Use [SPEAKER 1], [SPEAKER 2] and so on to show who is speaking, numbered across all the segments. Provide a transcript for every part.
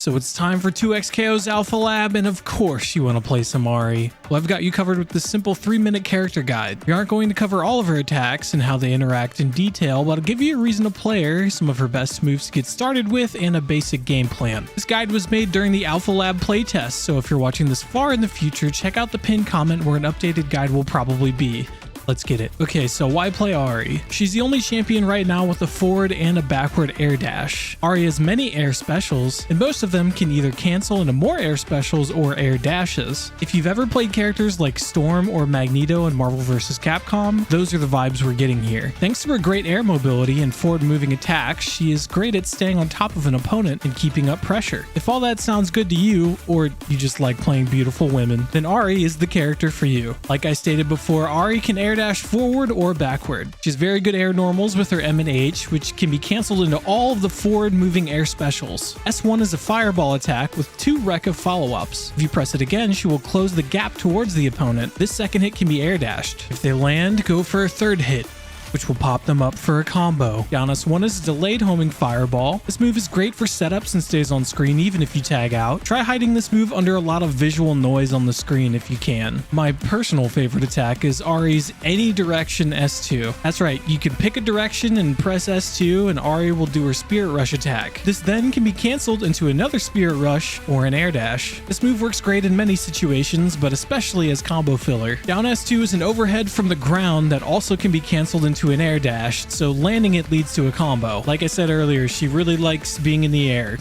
[SPEAKER 1] So it's time for 2XKO's Alpha Lab, and of course you want to play some Ahri. Well, I've got you covered with this simple 3-minute character guide. We aren't going to cover all of her attacks and how they interact in detail, but I'll give you a reason to play her, some of her best moves to get started with, and a basic game plan. This guide was made during the Alpha Lab playtest, so if you're watching this far in the future, check out the pinned comment where an updated guide will probably be. Let's get it. Okay, so why play Ahri? She's the only champion right now with a forward and a backward air dash. Ahri has many air specials, and most of them can either cancel into more air specials or air dashes. If you've ever played characters like Storm or Magneto in Marvel vs. Capcom, those are the vibes we're getting here. Thanks to her great air mobility and forward moving attacks, she is great at staying on top of an opponent and keeping up pressure. If all that sounds good to you, or you just like playing beautiful women, then Ahri is the character for you. Like I stated before, Ahri can air dash forward or backward. She has very good air normals with her M and H, which can be canceled into all of the forward moving air specials. S1 is a fireball attack with 2 Rekka follow-ups. If you press it again, she will close the gap towards the opponent. This second hit can be air dashed. If they land, go for a third hit, which will pop them up for a combo. Down S1 is a delayed homing fireball. This move is great for setups and stays on screen even if you tag out. Try hiding this move under a lot of visual noise on the screen if you can. My personal favorite attack is Ahri's Any Direction S2. That's right, you can pick a direction and press S2 and Ahri will do her Spirit Rush attack. This then can be canceled into another Spirit Rush or an air dash. This move works great in many situations, but especially as combo filler. Down S2 is an overhead from the ground that also can be canceled into an air dash, so landing it leads to a combo. Like I said earlier, she really likes being in the air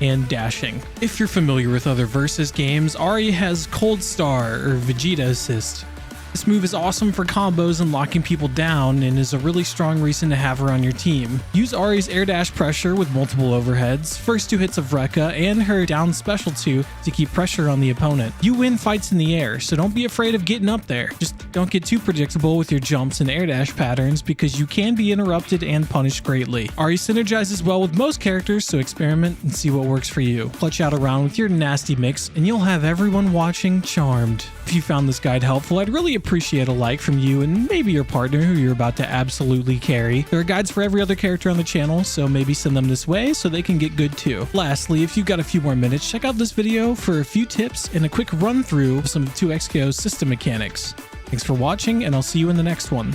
[SPEAKER 1] and dashing. If you're familiar with other Versus games, Ahri has Cold Star or Vegeta Assist. This move is awesome for combos and locking people down and is a really strong reason to have her on your team. Use Ahri's air dash pressure with multiple overheads, first 2 hits of Rekka, and her down special 2 to keep pressure on the opponent. You win fights in the air, so don't be afraid of getting up there. Just don't get too predictable with your jumps and air dash patterns because you can be interrupted and punished greatly. Ahri synergizes well with most characters, so experiment and see what works for you. Clutch out around with your nasty mix and you'll have everyone watching charmed. If you found this guide helpful, I'd really appreciate a like from you and maybe your partner who you're about to absolutely carry. There are guides for every other character on the channel, so maybe send them this way so they can get good too. Lastly, if you've got a few more minutes, check out this video for a few tips and a quick run through of some 2XKO system mechanics. Thanks for watching, and I'll see you in the next one.